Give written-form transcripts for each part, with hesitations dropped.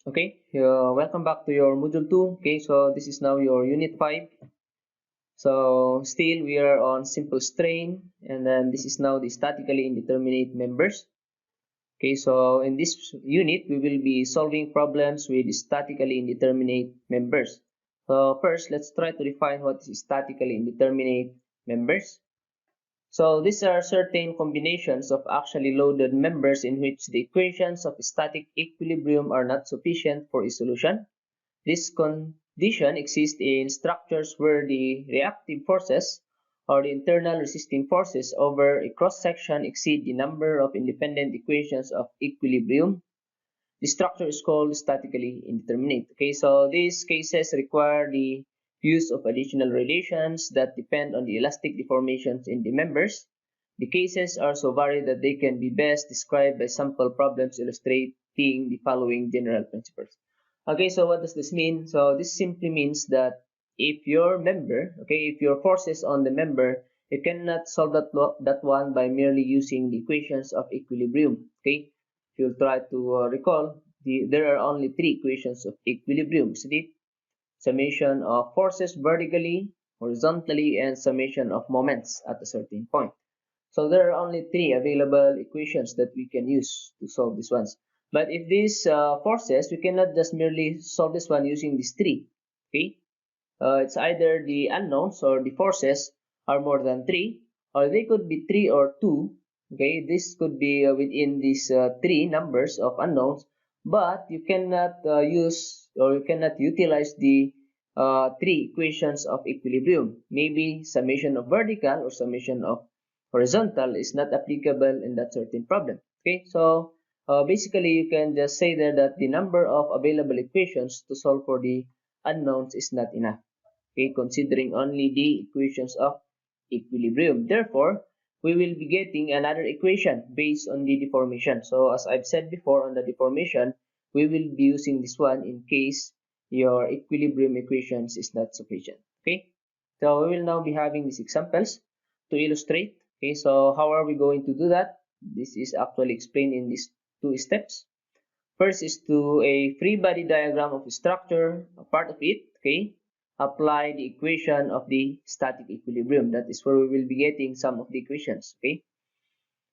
Okay, welcome back to your module 2. Okay, so this is now your unit 5. So still we are on simple strain, and then this is now the statically indeterminate members. Okay, so in this unit we will be solving problems with statically indeterminate members. So first, let's try to define what is statically indeterminate members. So these are certain combinations of actually loaded members in which the equations of static equilibrium are not sufficient for a solution. This condition exists in structures where the reactive forces or the internal resisting forces over a cross-section exceed the number of independent equations of equilibrium. The structure is called statically indeterminate. Okay, so these cases require the use of additional relations that depend on the elastic deformations in the members. The cases are so varied that they can be best described by sample problems illustrating the following general principles. Okay, so what does this mean? So this simply means that if your member, okay, if your forces on the member, you cannot solve that one by merely using the equations of equilibrium. Okay, if you try to recall, there are only three equations of equilibrium, isn't it? Summation of forces vertically, horizontally, and summation of moments at a certain point. So there are only three available equations that we can use to solve these ones. But if these forces, we cannot just merely solve this one using these three. Okay, it's either the unknowns or the forces are more than three, or they could be three or two. Okay, this could be within these three numbers of unknowns, but you cannot use or you cannot utilize the three equations of equilibrium. Maybe summation of vertical or summation of horizontal is not applicable in that certain problem. Okay, so basically you can just say there that the number of available equations to solve for the unknowns is not enough. Okay, considering only the equations of equilibrium. Therefore, we will be getting another equation based on the deformation. So as I've said before on the deformation, we will be using this one in case your equilibrium equations is not sufficient. Okay, so we will now be having these examples to illustrate. Okay, so how are we going to do that? This is actually explained in these two steps. First is to a free body diagram of a structure, a part of it, okay, apply the equation of the static equilibrium. That is where we will be getting some of the equations, okay.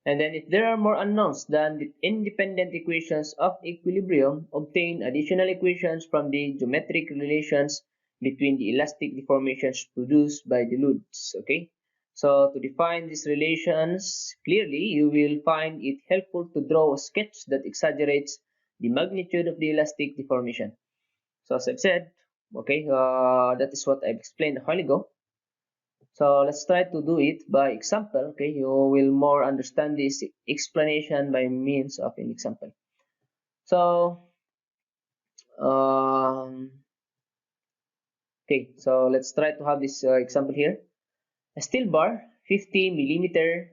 And then if there are more unknowns than the independent equations of equilibrium, obtain additional equations from the geometric relations between the elastic deformations produced by the loads, okay. So to define these relations clearly, you will find it helpful to draw a sketch that exaggerates the magnitude of the elastic deformation. So as I've said, okay, that is what I've explained a while ago. So let's try to do it by example. Okay, you will more understand this explanation by means of an example. So, um, okay, so let's try to have this example here. A steel bar, 50 millimeter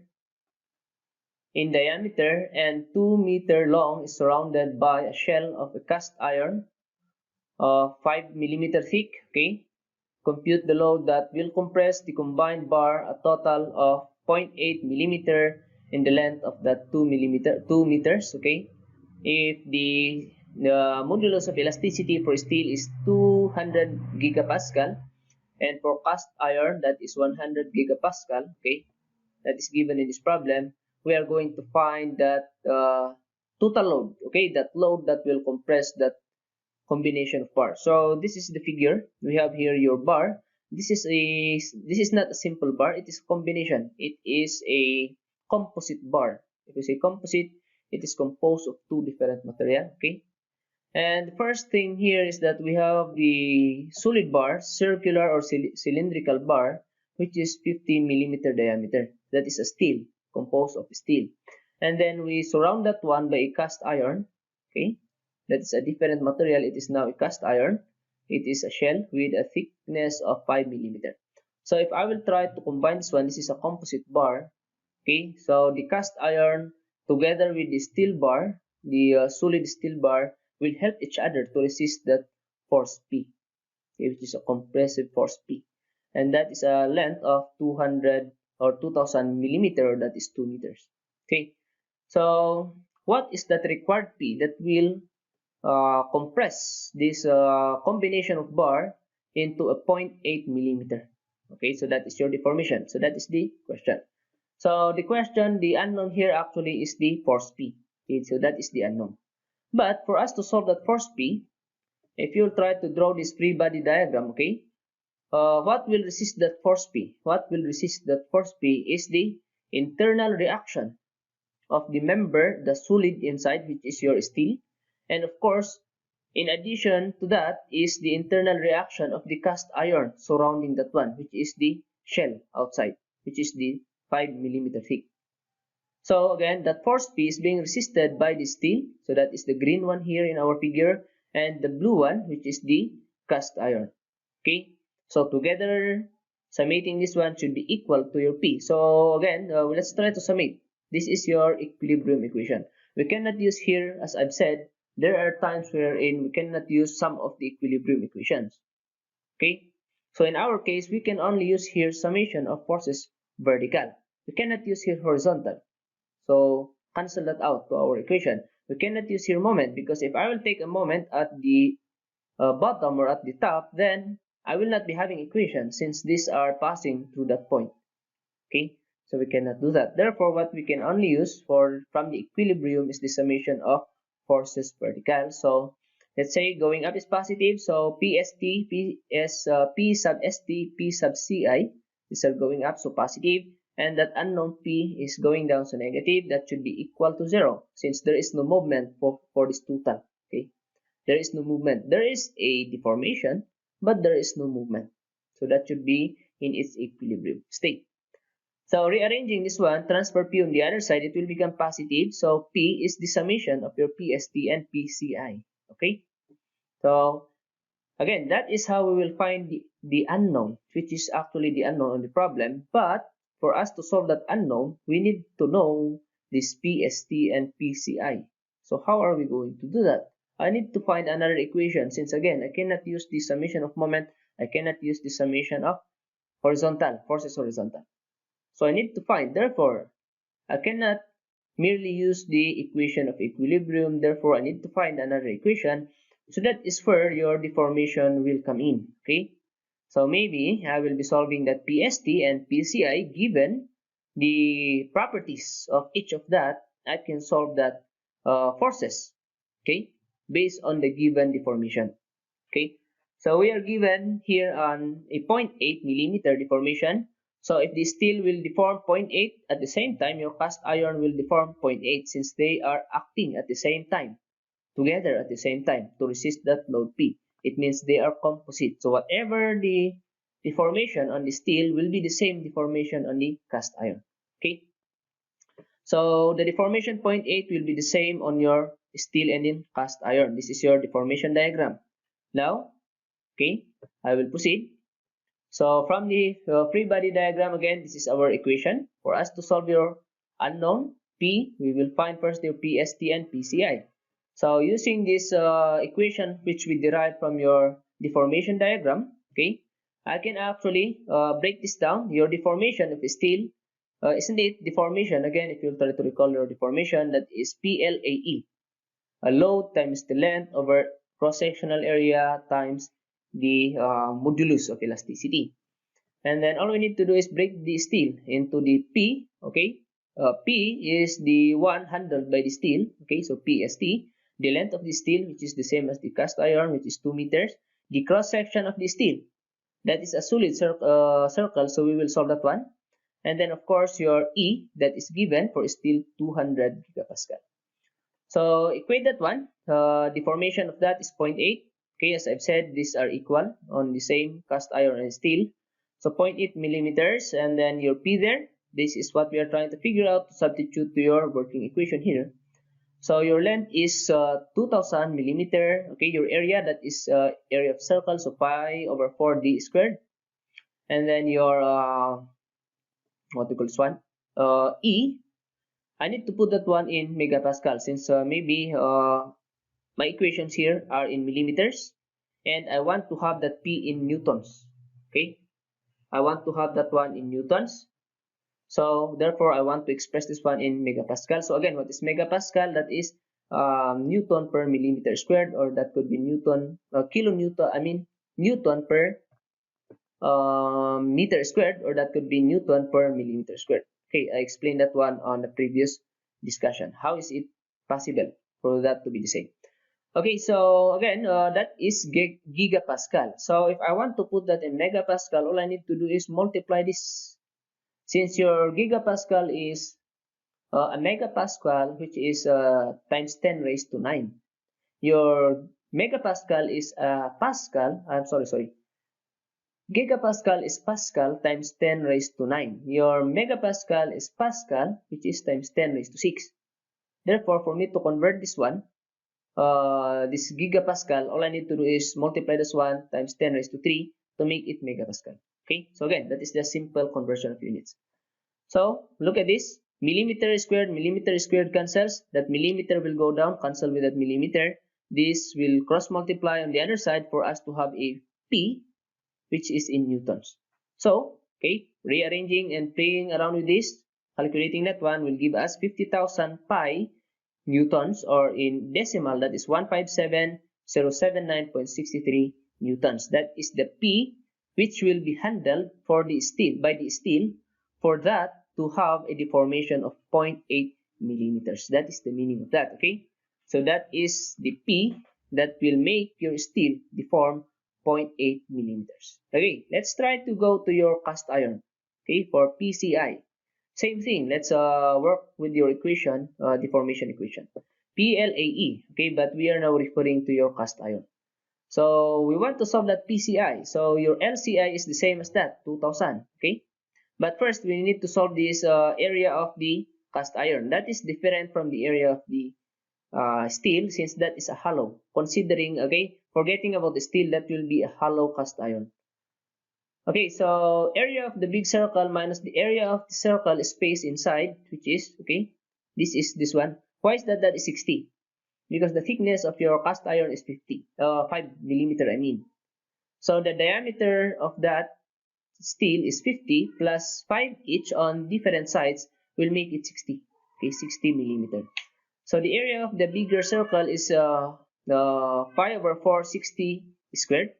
in diameter and 2 meter long, is surrounded by a shell of a cast iron, 5 millimeter thick. Okay, compute the load that will compress the combined bar a total of 0.8 millimeter in the length of that 2 meters. Okay, if the modulus of elasticity for steel is 200 gigapascal, and for cast iron that is 100 gigapascal, okay, that is given in this problem, we are going to find that total load, okay, that load that will compress that combination of bars. So this is the figure. We have here your bar. This is not a simple bar. It is a combination. It is a composite bar. If we say composite, it is composed of two different material. Okay. And the first thing here is that we have the solid bar, circular or cylindrical bar, which is 50 millimeter diameter. That is a steel, composed of steel. And then we surround that one by a cast iron. Okay, that is a different material. It is now a cast iron. It is a shell with a thickness of 5 millimeter. So if I will try to combine this one, this is a composite bar. Okay, so the cast iron together with the steel bar, the solid steel bar, will help each other to resist that force P, okay, which is a compressive force P. And that is a length of 200 or 2000 millimeter, that is 2 meters. Okay, so what is that required P that will compress this combination of bar into a 0.8 millimeter. Okay, so that is your deformation. So that is the question. So the question, the unknown here actually is the force P. Okay, so that is the unknown. But for us to solve that force P, if you try to draw this free body diagram, okay, what will resist that force P? What will resist that force P is the internal reaction of the member, the solid inside, which is your steel. And of course, in addition to that is the internal reaction of the cast iron surrounding that one, which is the shell outside, which is the 5 millimeter thick. So again, that force P is being resisted by the steel. So that is the green one here in our figure, and the blue one, which is the cast iron. Okay, so together, summating this one should be equal to your P. So again, let's try to summate. This is your equilibrium equation. We cannot use here, as I've said, there are times wherein we cannot use some of the equilibrium equations. Okay, so in our case, we can only use here summation of forces vertical. We cannot use here horizontal. So cancel that out to our equation. We cannot use here moment, because if I will take a moment at the bottom or at the top, then I will not be having equation since these are passing through that point. Okay, so we cannot do that. Therefore, what we can only use from the equilibrium is the summation of forces vertical. So let's say going up is positive, so PST, P sub ST, P sub CI, these are going up, so positive, and that unknown P is going down, so negative. That should be equal to 0 since there is no movement for this total. Okay, there is no movement. There is a deformation, but there is no movement. So that should be in its equilibrium state. So rearranging this one, transfer P on the other side, it will become positive. So P is the summation of your PST and PCI. Okay? So again, that is how we will find the unknown, which is actually the unknown on the problem. But for us to solve that unknown, we need to know this PST and PCI. So how are we going to do that? I need to find another equation since again, I cannot use the summation of moment. I cannot use the summation of horizontal, forces horizontal. So I need to find, therefore, I cannot merely use the equation of equilibrium. Therefore, I need to find another equation. So that is where your deformation will come in. Okay. So maybe I will be solving that PST and PCI given the properties of each of that. I can solve that forces. Okay. Based on the given deformation. Okay. So we are given here on a 0.8 millimeter deformation. So if the steel will deform 0.8, at the same time, your cast iron will deform 0.8 since they are acting at the same time, together at the same time to resist that load P. It means they are composite. So whatever the deformation on the steel will be the same deformation on the cast iron. Okay. So the deformation 0.8 will be the same on your steel and in cast iron. This is your deformation diagram. Now, okay, I will proceed. So from the free body diagram, again, this is our equation. For us to solve your unknown P, we will find first your PST and PCI. So using this equation which we derived from your deformation diagram, okay, I can actually break this down. Your deformation of steel, isn't it deformation? Again, if you try to recall your deformation, that is PLAE. A load times the length over cross-sectional area times the modulus of elasticity. And then all we need to do is break the steel into the P, okay? P is the one handled by the steel, okay? So PST, the length of the steel, which is the same as the cast iron, which is 2 meters. The cross-section of the steel, that is a solid circle, so we will solve that one. And then, of course, your E, that is given for steel 200 gigapascal. So equate that one. Deformation of that is 0.8. Okay, as I've said, these are equal on the same cast iron and steel. So 0.8 millimeters, and then your P there. This is what we are trying to figure out to substitute to your working equation here. So your length is 2000 millimeter. Okay, your area, that is area of circle, so pi over 4d squared. And then your what do you call this one? E. I need to put that one in megapascal since maybe my equations here are in millimeters, and I want to have that P in newtons. Okay, I want to have that one in newtons. So therefore, I want to express this one in megapascal. So again, what is megapascal? That is Newton per millimeter squared, or that could be Newton, kilonewton, I mean Newton per meter squared, or that could be Newton per millimeter squared. Okay, I explained that one on the previous discussion. How is it possible for that to be the same? Okay, so again, that is gigapascal. So if I want to put that in megapascal, all I need to do is multiply this. Since your gigapascal is a megapascal, which is times 10 raised to 9. Your megapascal is pascal, I'm sorry. Gigapascal is pascal times 10 raised to 9. Your megapascal is pascal, which is times 10 raised to 6. Therefore, for me to convert this one, this gigapascal, all I need to do is multiply this one times 10 raised to 3 to make it megapascal. Okay, so again, that is the simple conversion of units. So look at this, millimeter squared cancels. That millimeter will go down, cancel with that millimeter. This will cross multiply on the other side for us to have a P, which is in newtons. So, okay, rearranging and playing around with this, calculating that one will give us 50,000 pi newtons, or in decimal, that is 157,079.63 newtons. That is the P which will be handled for the steel, by the steel, for that to have a deformation of 0.8 millimeters. That is the meaning of that, okay? So that is the P that will make your steel deform 0.8 millimeters. Okay, let's try to go to your cast iron, okay, for PCI. Same thing, let's work with your equation, deformation equation. PLAE, okay, but we are now referring to your cast iron. So we want to solve that PCI. So your LCI is the same as that, 2000, okay? But first, we need to solve this area of the cast iron. That is different from the area of the steel, since that is a hollow. Considering, okay, forgetting about the steel, that will be a hollow cast iron. Okay, so area of the big circle minus the area of the circle space inside, which is, okay, this is this one. Why is that? That is 60. Because the thickness of your cast iron is 5 millimeter, I mean. So the diameter of that steel is 50 plus 5 each on different sides will make it 60. Okay, 60 millimeter. So the area of the bigger circle is pi over 4 60 squared,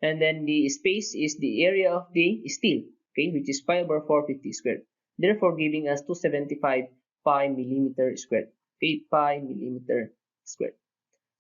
and then the space is the area of the steel, okay, which is pi over 450 squared, therefore giving us 275 pi millimeter squared. Okay, pi millimeter squared.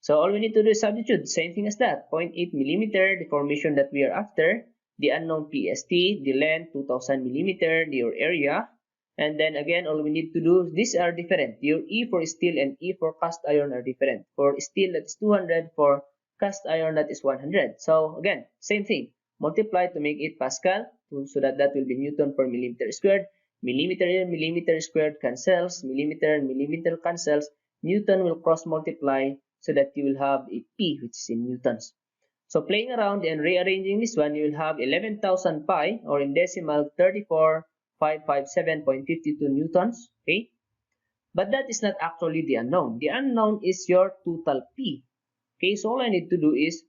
So all we need to do is substitute, same thing as that, 0.8 millimeter, the formation that we are after, the unknown PST, the length 2000 millimeter, your area, and then again all we need to do, these are different. Your E for steel and E for cast iron are different. For steel that is 200, for cast iron that is 100. So again, same thing, multiply to make it Pascal, so that will be Newton per millimeter squared. Millimeter squared cancels, millimeter cancels, Newton will cross multiply, so that you will have a P which is in newtons. So playing around and rearranging this one, you will have 11,000 pi, or in decimal 34,557.52 newtons, okay? But that is not actually the unknown. The unknown is your total P. Okay, so all I need to do is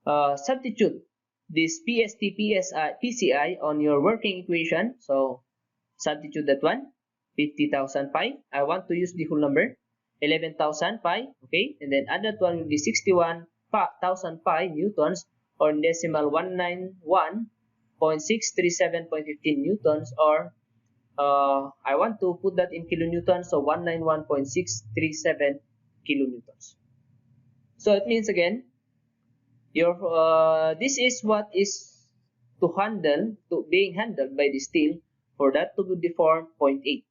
substitute this PCI on your working equation. So substitute that one, 50,000 pi. I want to use the whole number, 11,000 pi, okay? And then add that one will be 61,000 pi newtons, or in decimal 191.637.15 newtons, or I want to put that in kilonewtons, so 191.637 kilonewtons. So it means again, your this is what is being handled by the steel for that to deform 0.8.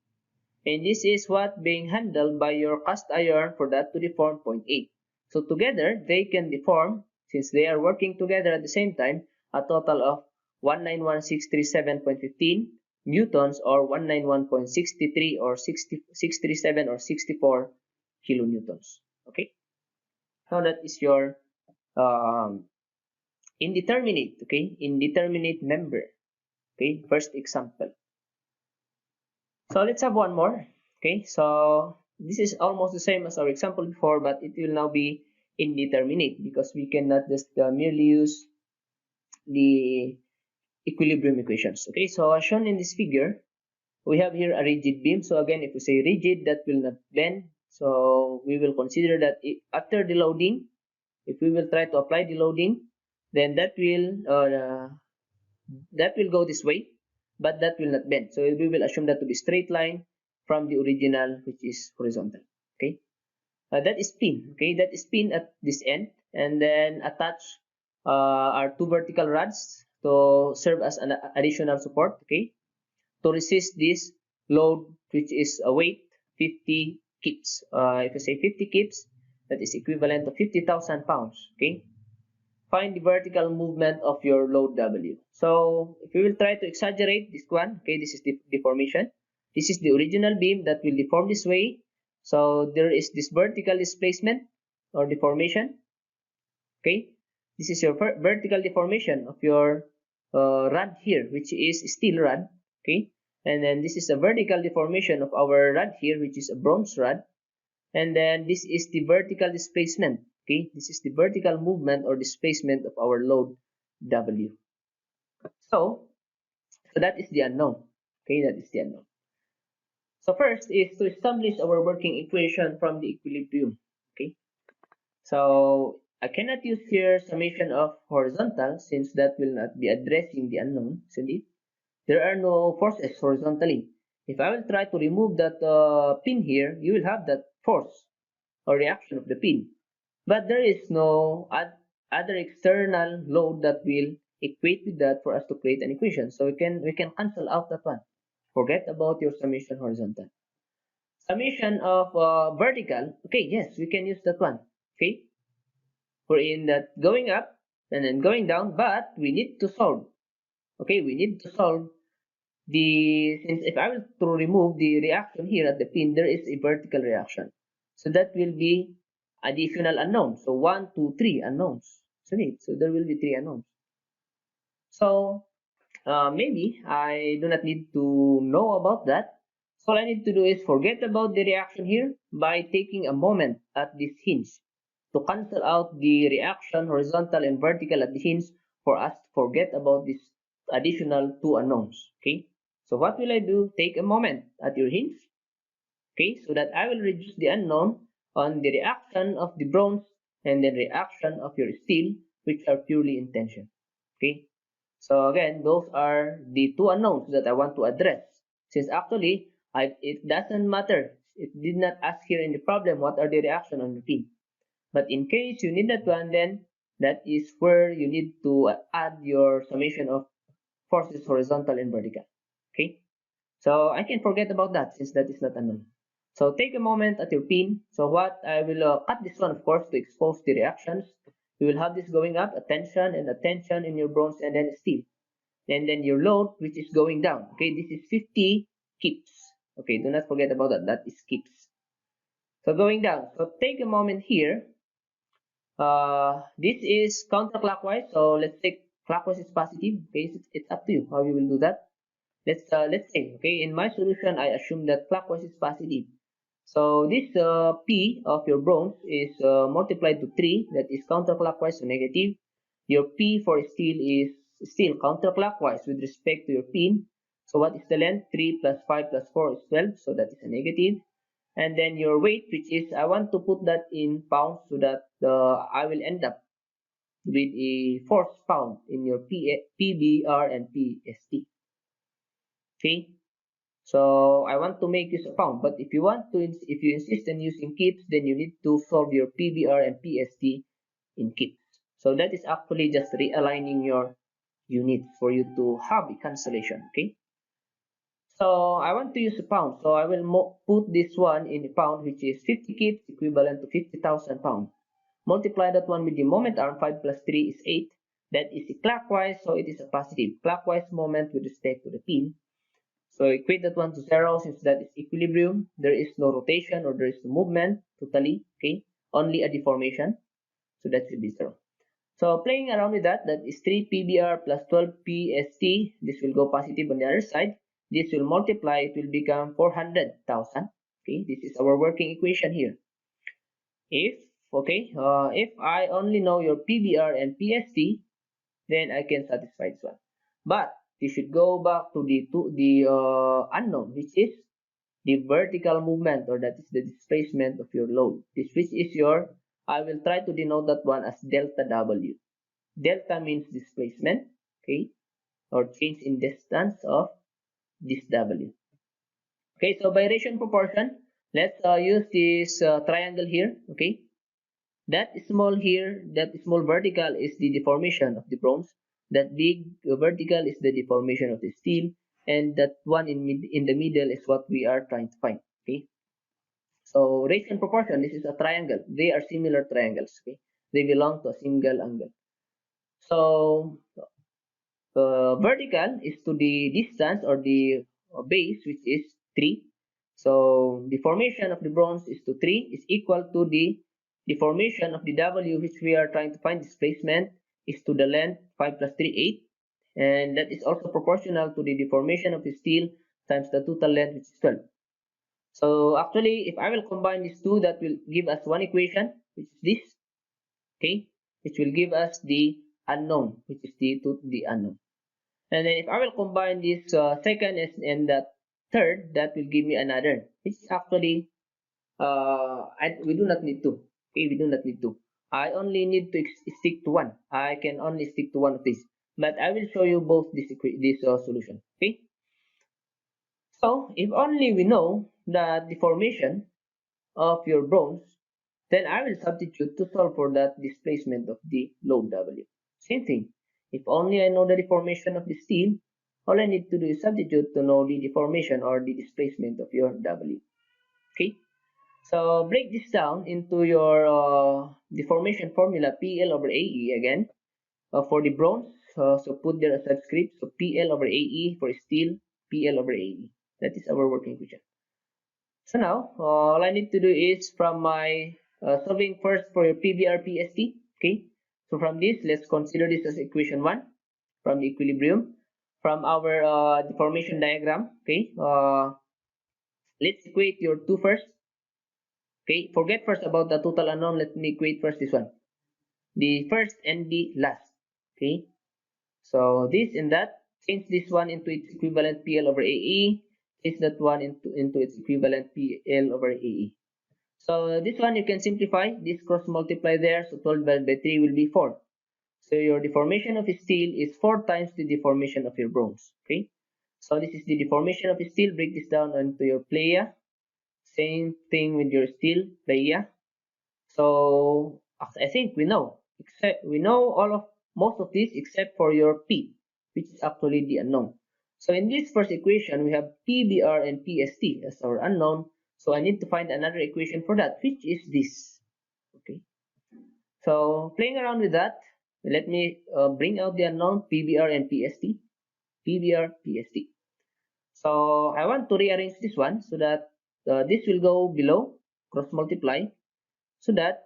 And this is what being handled by your cast iron for that to deform 0.8. So together, they can deform, since they are working together at the same time, a total of 191,637.15 newtons, or 191.63 or 637 or 64 kilonewtons. Okay? Now that is your indeterminate, okay? Indeterminate member. Okay, first example. So let's have one more. Okay, so this is almost the same as our example before, but it will now be indeterminate, because we cannot just merely use the equilibrium equations. Okay, so as shown in this figure, we have here a rigid beam. So again, if we say rigid, that will not bend. So we will consider that after the loading, if we will try to apply the loading, then that will go this way, but that will not bend. So we will assume that to be straight line from the original, which is horizontal. Okay, that is pin. Okay, that is pin at this end, and then attach our two vertical rods to serve as an additional support. Okay, to resist this load, which is a weight 50 kips. If you say 50 kips, that is equivalent to 50,000 pounds. Okay, find the vertical movement of your load W. So if we will try to exaggerate this one, okay, this is the deformation. This is the original beam that will deform this way. So there is this vertical displacement or deformation. Okay, this is your vertical deformation of your rod here, which is steel rod. Okay, and then this is a vertical deformation of our rod here, which is a bronze rod. And then this is the vertical displacement. Okay, this is the vertical movement or displacement of our load W. So that is the unknown. Okay, that is the unknown. So first is to establish our working equation from the equilibrium. Okay, so I cannot use here summation of horizontal since that will not be addressing the unknown, isn't it? There are no forces horizontally. If I will try to remove that pin here, you will have that force or reaction of the pin. But there is no other external load that will equate with that for us to create an equation. So we can cancel out that one. Forget about your summation horizontal. Summation of vertical. Okay, yes, we can use that one. Okay, we're in that going up and then going down, but we need to solve. Okay, we need to solve since if I will to remove the reaction here at the pin, there is a vertical reaction. So that will be additional unknown. So 1, 2, 3 unknowns. So there will be 3 unknowns. So maybe I do not need to know about that. So all I need to do is forget about the reaction here by taking a moment at this hinge to cancel out the reaction horizontal and vertical at the hinge for us to forget about this additional 2 unknowns. Okay, so what will I do? Take a moment at your hinge. Okay, so that I will reduce the unknown on the reaction of the bronze and then reaction of your steel, which are purely in tension. Okay, so again, those are the 2 unknowns that I want to address. Since actually, it doesn't matter. It did not ask here in the problem what are the reaction on the pin. But in case you need that one, then that is where you need to add your summation of forces horizontal and vertical. Okay, so I can forget about that since that is not unknown. So take a moment at your pin. So what I will cut this one, of course, to expose the reactions. You will have this going up, a tension and a tension in your bronze and then steel. And then your load, which is going down. Okay, this is 50 kips. Okay, do not forget about that. That is kips. So going down. So take a moment here. This is counterclockwise. So let's take clockwise is positive. Okay, so it's up to you how you will do that. Let's say, okay, in my solution I assume that clockwise is positive. So this P of your bronze is multiplied to 3, that is counterclockwise, so negative. Your P for steel is still counterclockwise with respect to your pin. So what is the length? 3 plus 5 plus 4 is 12, so that is a negative. And then your weight, which is, I want to put that in pounds so that I will end up with a force pound in your PBR and PST. Okay, so I want to make use of pound, but if you insist on using kips, then you need to solve your PBR and PST in kips. So that is actually just realigning your units for you to have a cancellation. Okay, so I want to use a pound, so I will put this one in a pound, which is 50 kips equivalent to 50,000 pounds. Multiply that one with the moment arm. 5 plus 3 is 8. That is a clockwise, so it is a positive clockwise moment with respect to the pin. So equate that one to 0 since that is equilibrium. There is no rotation or there is no movement totally. Okay, only a deformation. So that should be 0. So playing around with that, that is 3 PBR plus 12 PST. This will go positive on the other side. This will multiply. It will become 400,000. Okay, this is our working equation here. If I only know your PBR and PST, then I can satisfy this one. But you should go back to the unknown, which is the vertical movement, or that is the displacement of your load. This which is your, I will try to denote that one as delta W. Delta means displacement, okay, or change in distance of this W. Okay, so by ratio and proportion, let's use this triangle here, okay. That small here, that small vertical is the deformation of the bronze. That big vertical is the deformation of the steel, and that one in the middle is what we are trying to find. Okay. So ratio and proportion. This is a triangle. They are similar triangles. Okay. They belong to a single angle. So vertical is to the distance or the base, which is 3. So the formation of the bronze is to 3 is equal to the deformation of the W, which we are trying to find displacement, is to the length 5 plus 3, 8. And that is also proportional to the deformation of the steel times the total length, which is 12. So actually, if I will combine these two, that will give us one equation, which is this, okay, which will give us the unknown, which is the unknown. And then if I will combine this second and the third, that will give me another, which is actually, we do not need to. Okay, we do not need to. I only need to stick to one. I can only stick to one of these. But I will show you both this solution. Okay. So if only we know the deformation of your bronze, then I will substitute to solve for that displacement of the load W. Same thing. If only I know the deformation of the steel, all I need to do is substitute to know the deformation or the displacement of your W. Okay. So break this down into your deformation formula, PL over AE again. For the bronze, so put there a subscript. So PL over AE. For steel, PL over AE. That is our working equation. So now, all I need to do is from my solving first for your PBR PST. Okay. So from this, let's consider this as equation 1 from the equilibrium. From our deformation diagram, okay, let's equate your 2 first. Okay, forget first about the total unknown. Let me equate first this one, the first and the last. Okay, so this and that, change this one into its equivalent PL over AE, change that one into its equivalent PL over AE. So this one you can simplify, this cross multiply there, so 12 divided by 3 will be 4. So your deformation of steel is 4 times the deformation of your bronze. Okay, so this is the deformation of steel. Break this down into your playa. Same thing with your steel playa. So I think we know, most of this except for your P, which is actually the unknown. So in this first equation, we have PBR and PST as our unknown. So I need to find another equation for that, which is this. Okay. So playing around with that, let me bring out the unknown PBR and PST. PBR, PST. So I want to rearrange this one so that this will go below, cross multiply, so that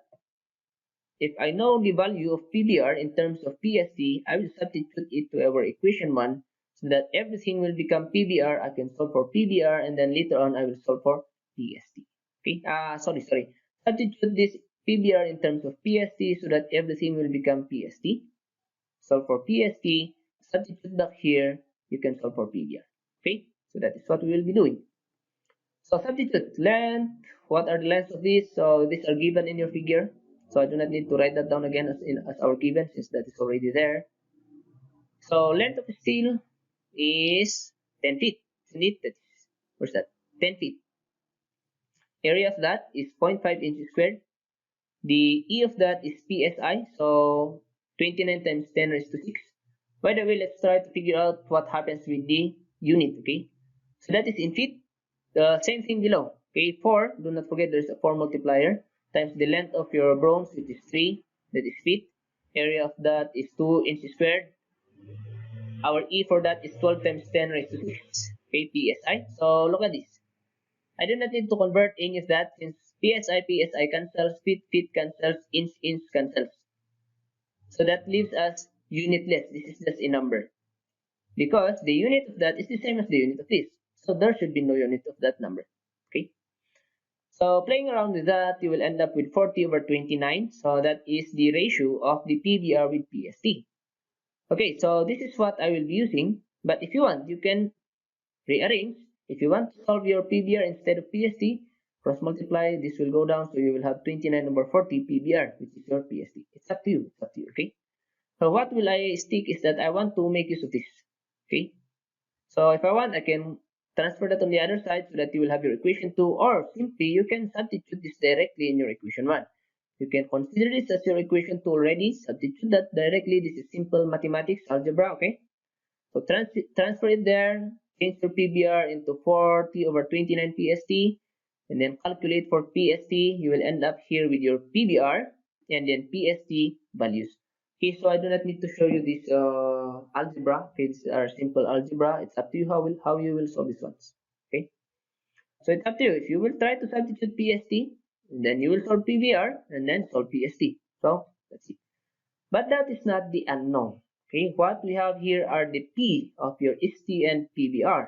if I know the value of PBR in terms of PST, I will substitute it to our equation 1 so that everything will become PBR. I can solve for PBR, and then later on I will solve for PST. Okay, sorry. Substitute this PBR in terms of PST so that everything will become PST. Solve for PST, substitute back here, you can solve for PBR. Okay, so that is what we will be doing. So substitute length. What are the lengths of this? So these are given in your figure. So I do not need to write that down again as our given, since that is already there. So length of steel is 10 feet. Isn't it? That is, where's that? 10 feet. Area of that is 0.5 inches squared. The E of that is PSI. So 29 times 10 raised to 6. By the way, let's try to figure out what happens with the unit. Okay. So that is in feet. The same thing below. Okay, 4, do not forget there's a 4 multiplier, times the length of your bronze, which is 3, that is feet. Area of that is 2 inches squared. Our E for that is 12 times 10 raised to 6. Okay, PSI. So look at this. I do not need to convert any of that since PSI cancels, feet cancels, inch cancels. So that leaves us unitless. This is just a number. Because the unit of that is the same as the unit of this. So there should be no unit of that number. Okay. So playing around with that, you will end up with 40 over 29. So that is the ratio of the PBR with PST. Okay, so this is what I will be using. But if you want, you can rearrange. If you want to solve your PBR instead of PST, cross multiply, this will go down, so you will have 29 over 40 PBR, which is your PST. It's up to you. It's up to you. Okay. So what will I stick is that I want to make use of this. Okay. So if I want, I can transfer that on the other side so that you will have your equation 2, or simply you can substitute this directly in your equation 1. You can consider this as your equation 2 already, substitute that directly. This is simple mathematics, algebra, okay? So transfer it there, change your PBR into 40 over 29 PST, and then calculate for PST. You will end up here with your PBR and then PST values. Okay, so I do not need to show you this algebra. Okay, these are simple algebra. It's up to you how you will solve these ones. Okay, so it's up to you. If you will try to substitute PST, then you will solve PBR and then solve PST. So that's it. But that is not the unknown. Okay, what we have here are the P of your ST and PBR.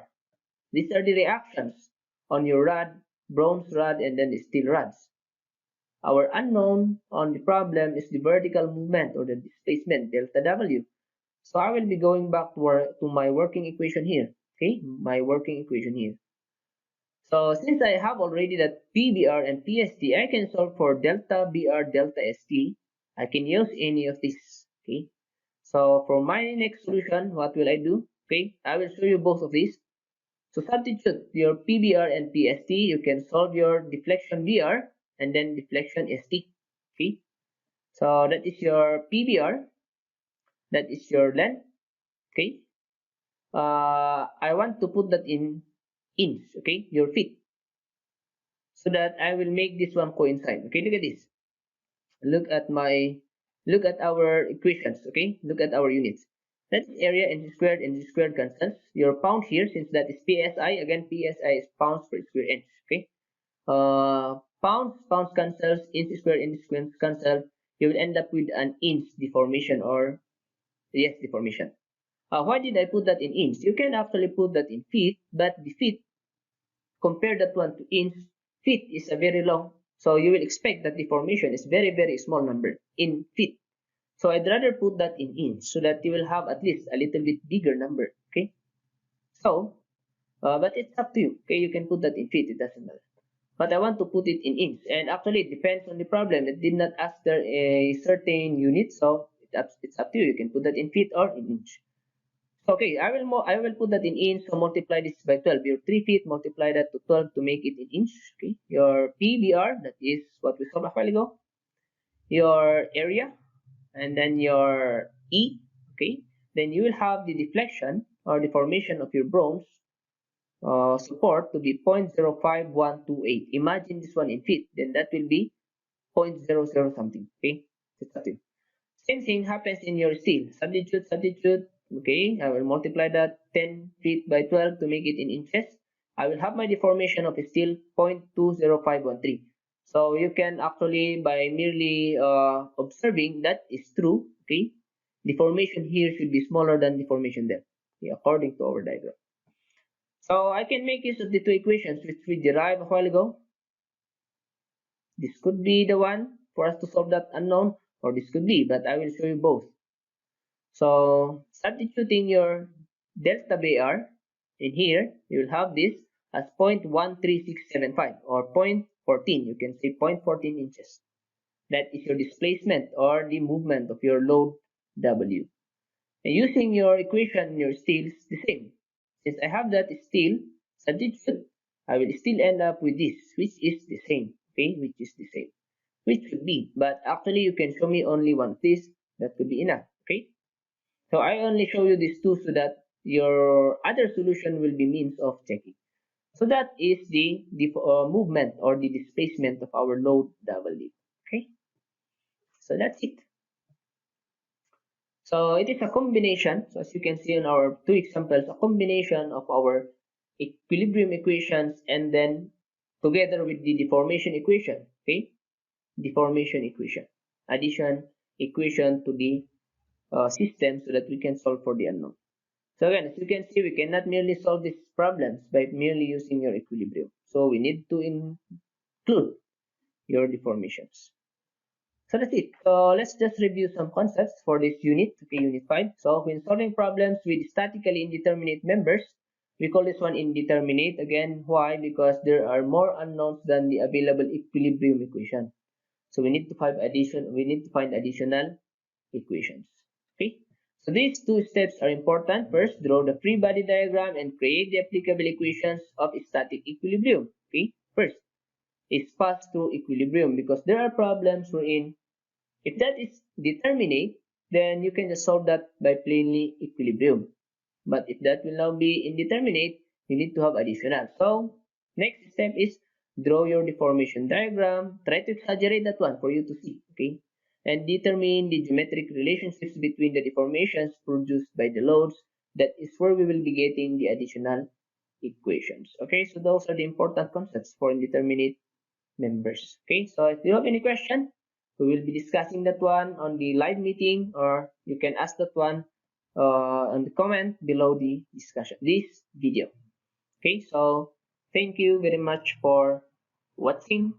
These are the reactions on your rod, bronze rod, and then the steel rods. Our unknown on the problem is the vertical movement or the displacement, delta W. So I will be going back to my working equation here. Okay, my working equation here. So since I have already that PBR and PST, I can solve for delta BR, delta ST. I can use any of these. Okay. So for my next solution, what will I do? Okay, I will show you both of these. So substitute your PBR and PST. You can solve your deflection BR and then deflection ST. Okay. So that is your PBR. That is your length. Okay. I want to put that in inch. Okay, your feet, so that I will make this one coincide. Okay, look at this. Look at our equations. Okay, look at our units. That's area inch squared cancels. Your pound here, since that is PSI, again PSI is pounds per square inch. Okay, pounds cancels, inch squared cancel. You will end up with an inch deformation, or yes, deformation. Why did I put that in inch? You can actually put that in feet, but the feet, compare that one to inch, feet is a very long, so you will expect that the formation is very small number in feet. So I'd rather put that in inch so that you will have at least a little bit bigger number. Okay, so but it's up to you. Okay, you can put that in feet, it doesn't matter, but I want to put it in inch, and actually it depends on the problem. It did not ask there a certain unit, so it's up to you. You can put that in feet or in inch. Okay, I will put that in inch, so multiply this by 12. Your 3 feet, multiply that to 12 to make it in inch. Okay, your PBR, that is what we solved a while ago. Your area, and then your E. Okay, then you will have the deflection or deformation of your bronze support to be 0.05128. Imagine this one in feet, then that will be 0.00 something. Okay, it's up to you. Same thing happens in your steel. Substitute. Okay, I will multiply that 10 feet by 12 to make it in inches. I will have my deformation of steel 0.20513. So you can actually, by merely observing, that is true. Okay, deformation here should be smaller than deformation there, okay, according to our diagram. So I can make use of the two equations which we derived a while ago. This could be the one for us to solve that unknown, or this could be, but I will show you both. So substituting your delta BR in here, you will have this as 0.13675 or 0.14. You can say 0.14 inches. That is your displacement or the movement of your load W. And using your equation, your steel is the same. Since I have that steel, substitute, I will still end up with this, which is the same. Okay, which is the same. Which should be, but actually you can show me only one of this. That could be enough. Okay. So I only show you these two so that your other solution will be means of checking. So that is the movement or the displacement of our load W. Okay. So that's it. So it is a combination. So as you can see in our two examples, a combination of our equilibrium equations and then together with the deformation equation. Okay. Deformation equation. Addition equation to the system so that we can solve for the unknown. So again, as you can see, we cannot merely solve these problems by merely using your equilibrium. So we need to include your deformations. So that's it. So let's just review some concepts for this unit, okay, unit 5. So when solving problems with statically indeterminate members, We call this one indeterminate. Again, why? Because there are more unknowns than the available equilibrium equation. So we need to find additional equations. Okay. So these two steps are important. First, draw the free body diagram and create the applicable equations of static equilibrium. Okay. First, is pass-through equilibrium, because there are problems wherein if that is determinate, then you can just solve that by plainly equilibrium. But if that will now be indeterminate, you need to have additional. So next step is draw your deformation diagram. Try to exaggerate that one for you to see. Okay. And determine the geometric relationships between the deformations produced by the loads. That is where we will be getting the additional equations. Okay, so those are the important concepts for indeterminate members. Okay, so if you have any question, we will be discussing that one on the live meeting, or you can ask that one on the comment below the discussion, this video. Okay, so thank you very much for watching.